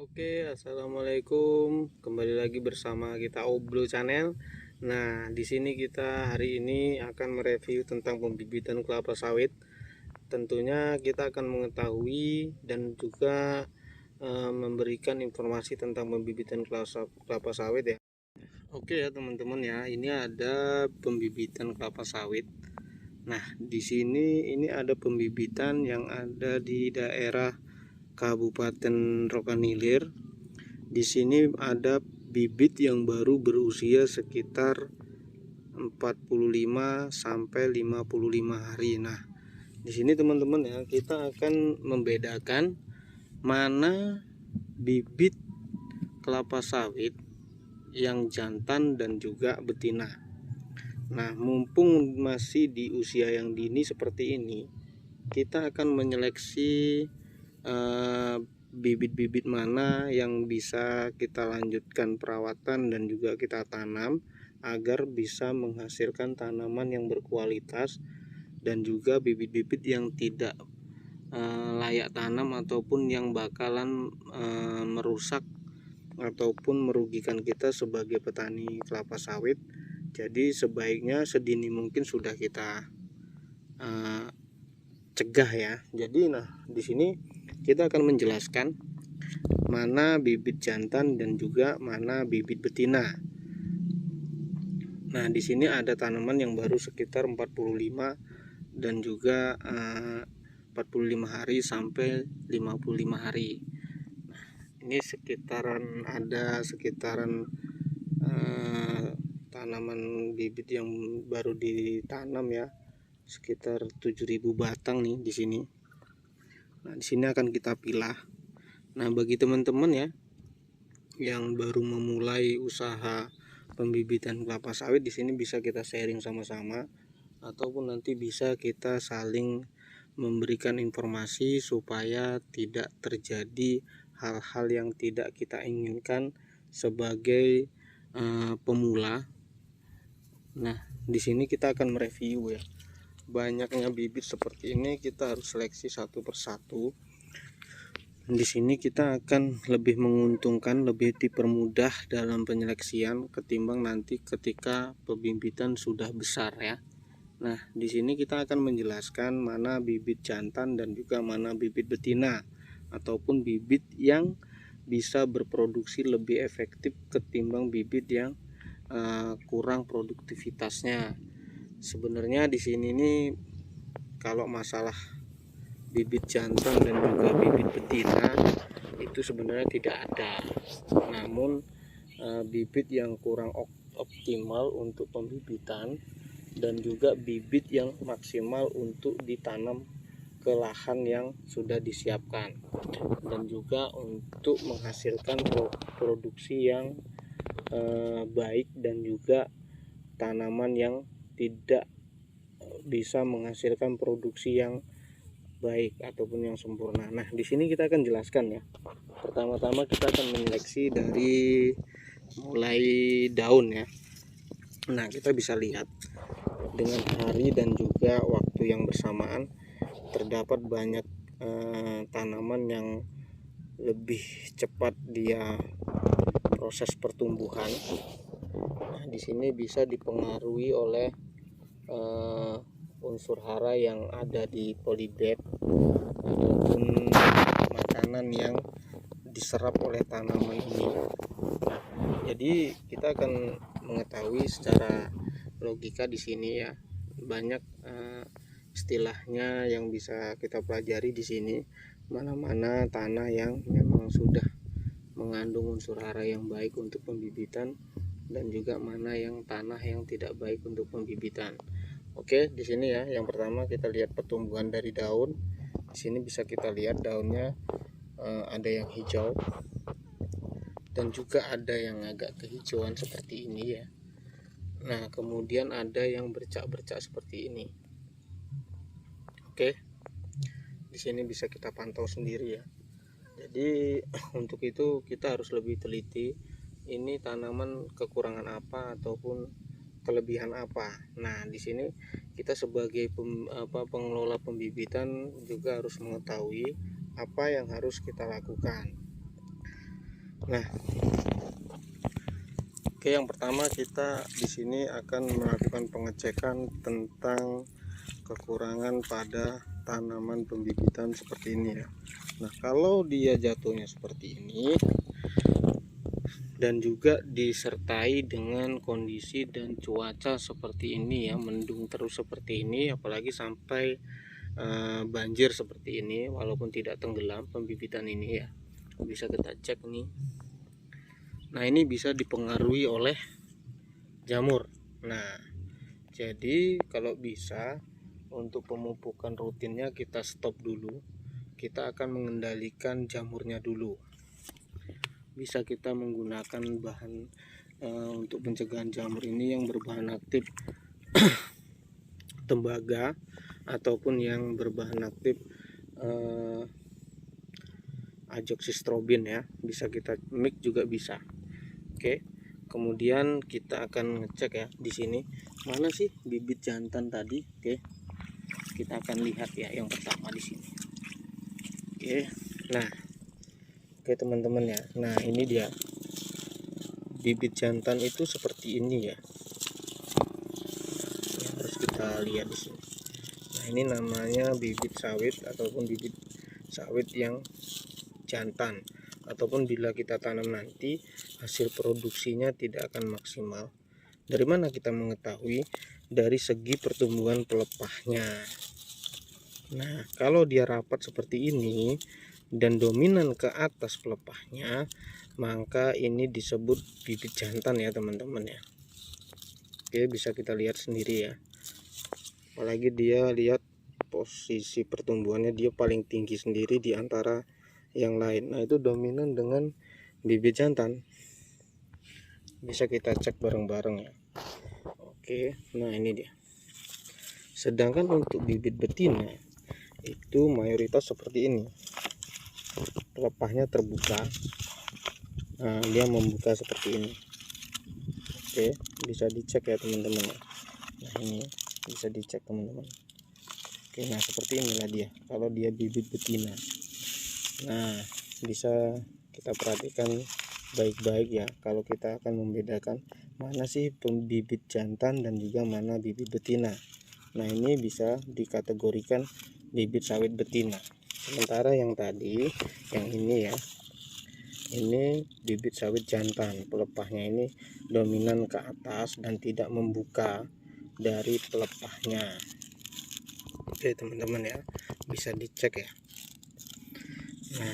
Oke, assalamualaikum. Kembali lagi bersama kita Oblo Channel. Nah, di sini kita hari ini akan mereview tentang pembibitan kelapa sawit. Tentunya kita akan mengetahui dan juga memberikan informasi tentang pembibitan kelapa sawit ya. Oke ya teman-teman ya, ini ada pembibitan kelapa sawit. Nah, di sini ini ada pembibitan yang ada di daerah Kabupaten Rokan Hilir. Di sini ada bibit yang baru berusia sekitar 45 sampai 55 hari. Nah, di sini teman-teman ya, kita akan membedakan mana bibit kelapa sawit yang jantan dan juga betina. Nah, mumpung masih di usia yang dini seperti ini, kita akan menyeleksi bibit-bibit mana yang bisa kita lanjutkan perawatan dan juga kita tanam agar bisa menghasilkan tanaman yang berkualitas, dan juga bibit-bibit yang tidak layak tanam ataupun yang bakalan merusak ataupun merugikan kita sebagai petani kelapa sawit. Jadi sebaiknya sedini mungkin sudah kita cegah ya. Jadi di sini kita akan menjelaskan mana bibit jantan dan juga mana bibit betina. Nah, di sini ada tanaman yang baru sekitar 45 dan juga 45 hari sampai 55 hari. Nah, ini sekitaran tanaman bibit yang baru ditanam ya, sekitar 7.000 batang nih di sini. Nah, di sini akan kita pilah. Nah, bagi teman-teman ya yang baru memulai usaha pembibitan kelapa sawit, di sini bisa kita sharing sama-sama ataupun nanti bisa kita saling memberikan informasi supaya tidak terjadi hal-hal yang tidak kita inginkan sebagai pemula. Nah, di sini kita akan mereview ya. Banyaknya bibit seperti ini kita harus seleksi satu persatu. Di sini kita akan lebih menguntungkan, lebih dipermudah dalam penyeleksian ketimbang nanti ketika pembibitan sudah besar ya. Nah, di sini kita akan menjelaskan mana bibit jantan dan juga mana bibit betina ataupun bibit yang bisa berproduksi lebih efektif ketimbang bibit yang kurang produktivitasnya. Sebenarnya di sini nih kalau masalah bibit jantan dan juga bibit betina itu sebenarnya tidak ada. Namun bibit yang kurang optimal untuk pembibitan dan juga bibit yang maksimal untuk ditanam ke lahan yang sudah disiapkan dan juga untuk menghasilkan produksi yang baik dan juga tanaman yang tidak bisa menghasilkan produksi yang baik ataupun yang sempurna. Nah, di sini kita akan jelaskan ya. Pertama-tama kita akan menyeleksi dari mulai daun ya. Nah, kita bisa lihat dengan hari dan juga waktu yang bersamaan terdapat banyak tanaman yang lebih cepat dia proses pertumbuhan. Nah, di sini bisa dipengaruhi oleh unsur hara yang ada di polybag ataupun makanan yang diserap oleh tanaman ini. Nah, jadi kita akan mengetahui secara logika di sini ya, banyak istilahnya yang bisa kita pelajari di sini. Mana-mana tanah yang memang sudah mengandung unsur hara yang baik untuk pembibitan dan juga mana yang tanah yang tidak baik untuk pembibitan. Oke, di sini ya, yang pertama kita lihat pertumbuhan dari daun. Di sini bisa kita lihat daunnya ada yang hijau dan juga ada yang agak kehijauan seperti ini ya. Nah, kemudian ada yang bercak-bercak seperti ini. Oke, di sini bisa kita pantau sendiri ya. Jadi untuk itu kita harus lebih teliti. Ini tanaman kekurangan apa ataupun kelebihan apa. Nah, di sini kita sebagai pengelola pembibitan juga harus mengetahui apa yang harus kita lakukan. Nah, oke, yang pertama kita di sini akan melakukan pengecekan tentang kekurangan pada tanaman pembibitan seperti ini ya. Nah, kalau dia jatuhnya seperti ini dan juga disertai dengan kondisi dan cuaca seperti ini ya, mendung terus seperti ini, apalagi sampai banjir seperti ini, walaupun tidak tenggelam pembibitan ini ya, bisa kita cek nih. Nah, ini bisa dipengaruhi oleh jamur. Nah, jadi kalau bisa untuk pemupukan rutinnya kita stop dulu. Kita akan mengendalikan jamurnya dulu. Bisa kita menggunakan bahan untuk pencegahan jamur ini yang berbahan aktif tembaga ataupun yang berbahan aktif azoxystrobin ya. Bisa kita mix juga bisa. Oke. Kemudian kita akan ngecek ya di sini mana sih bibit jantan tadi. Oke, kita akan lihat ya yang pertama di sini. Oke, nah, oke teman-teman ya. Nah, ini dia bibit jantan itu seperti ini ya. Harus kita lihat di sini. Nah, ini namanya bibit sawit ataupun bibit sawit yang jantan. Ataupun bila kita tanam nanti hasil produksinya tidak akan maksimal. Dari mana kita mengetahui? Dari segi pertumbuhan pelepahnya. Nah, kalau dia rapat seperti ini dan dominan ke atas pelepahnya, maka ini disebut bibit jantan ya teman-teman ya. Oke, bisa kita lihat sendiri ya. Apalagi dia lihat posisi pertumbuhannya, dia paling tinggi sendiri di antara yang lain. Nah, itu dominan dengan bibit jantan. Bisa kita cek bareng-bareng ya. Oke, nah ini dia. Sedangkan untuk bibit betina itu mayoritas seperti ini. Pelepahnya terbuka. Nah, dia membuka seperti ini. Oke, bisa dicek ya teman-teman. Nah, ini bisa dicek teman-teman. Oke, nah seperti inilah dia kalau dia bibit betina. Nah, bisa kita perhatikan baik-baik ya kalau kita akan membedakan mana sih bibit jantan dan juga mana bibit betina. Nah, ini bisa dikategorikan bibit sawit betina. Sementara yang tadi, yang ini ya, ini bibit sawit jantan. Pelepahnya ini dominan ke atas dan tidak membuka dari pelepahnya. Oke teman-teman ya, bisa dicek ya. Nah,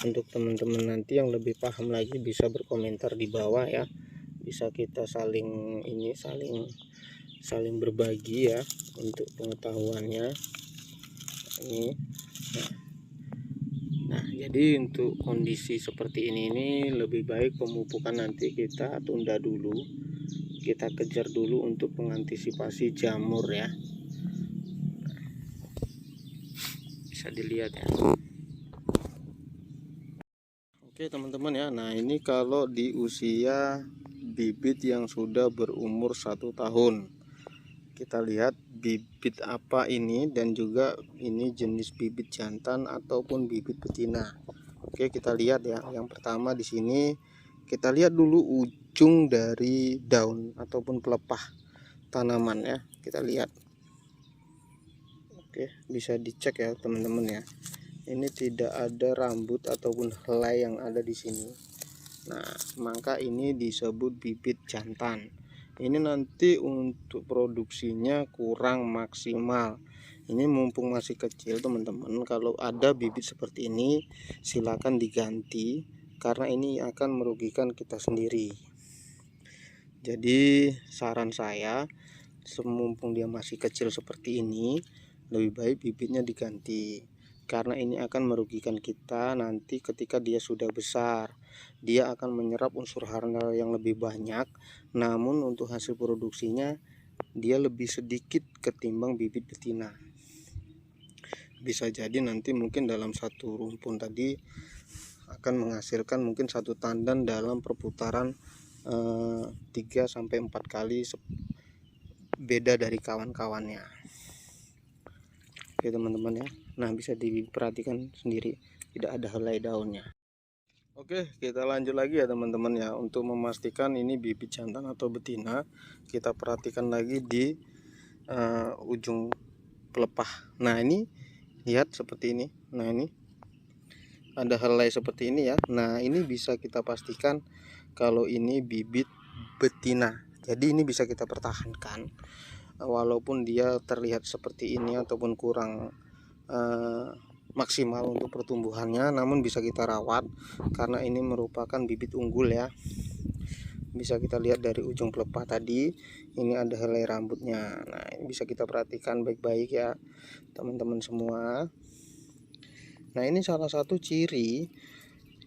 untuk teman-teman nanti yang lebih paham lagi bisa berkomentar di bawah ya. Bisa kita saling berbagi ya untuk pengetahuannya ini. Nah, jadi untuk kondisi seperti ini lebih baik pemupukan nanti kita tunda dulu. Kita kejar dulu untuk mengantisipasi jamur ya. Bisa dilihat ya. Oke teman-teman ya, nah ini kalau di usia bibit yang sudah berumur 1 tahun, kita lihat bibit apa ini dan juga ini jenis bibit jantan ataupun bibit betina. Oke, kita lihat ya. Yang pertama di sini kita lihat dulu ujung dari daun ataupun pelepah tanaman ya, kita lihat. Oke, bisa dicek ya teman-teman ya. Ini tidak ada rambut ataupun helai yang ada di sini. Nah, maka ini disebut bibit jantan. Ini nanti untuk produksinya kurang maksimal. Ini mumpung masih kecil teman-teman, kalau ada bibit seperti ini silakan diganti karena ini akan merugikan kita sendiri. Jadi saran saya, semumpung dia masih kecil seperti ini, lebih baik bibitnya diganti. Karena ini akan merugikan kita nanti ketika dia sudah besar. Dia akan menyerap unsur hara yang lebih banyak, namun untuk hasil produksinya dia lebih sedikit ketimbang bibit betina. Bisa jadi nanti mungkin dalam satu rumpun tadi akan menghasilkan mungkin satu tandan dalam perputaran 3-4 kali beda dari kawan-kawannya. Oke teman-teman ya. Nah, bisa diperhatikan sendiri tidak ada helai daunnya. Oke, kita lanjut lagi ya teman-teman ya. Untuk memastikan ini bibit jantan atau betina, kita perhatikan lagi di ujung pelepah. Nah ini lihat seperti ini. Nah ini ada helai seperti ini ya. Nah ini bisa kita pastikan kalau ini bibit betina. Jadi ini bisa kita pertahankan walaupun dia terlihat seperti ini ataupun kurang maksimal untuk pertumbuhannya, namun bisa kita rawat karena ini merupakan bibit unggul ya. Bisa kita lihat dari ujung pelepah tadi, ini ada helai rambutnya. Nah ini bisa kita perhatikan baik-baik ya teman-teman semua. Nah ini salah satu ciri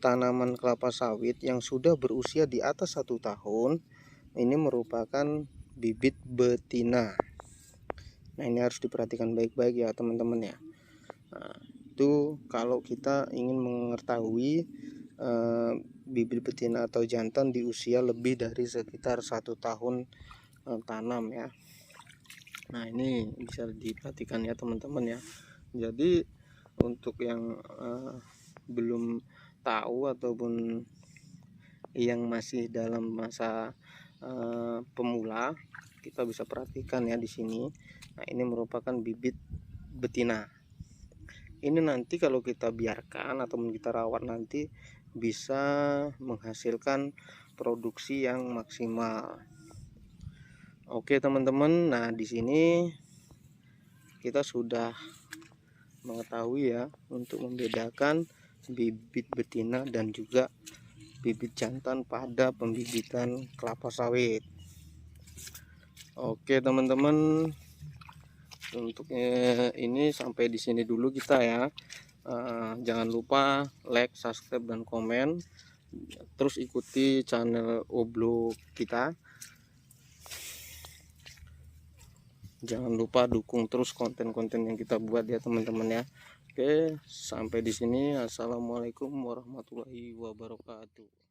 tanaman kelapa sawit yang sudah berusia di atas 1 tahun. Ini merupakan bibit betina. Nah ini harus diperhatikan baik-baik ya teman-teman ya. Nah, itu kalau kita ingin mengetahui bibit betina atau jantan di usia lebih dari sekitar 1 tahun tanam ya. Nah ini bisa diperhatikan ya teman-teman ya. Jadi untuk yang belum tahu ataupun yang masih dalam masa pemula, kita bisa perhatikan ya di sini. Nah ini merupakan bibit betina. Ini nanti kalau kita biarkan atau kita rawat nanti bisa menghasilkan produksi yang maksimal. Oke teman-teman, nah di sini kita sudah mengetahui ya untuk membedakan bibit betina dan juga bibit jantan pada pembibitan kelapa sawit. Oke teman-teman, untuk ini sampai di sini dulu kita ya. Jangan lupa like, subscribe, dan komen. Terus ikuti channel Oblo kita. Jangan lupa dukung terus konten-konten yang kita buat ya teman-teman ya. Oke, sampai di sini. Assalamualaikum warahmatullahi wabarakatuh.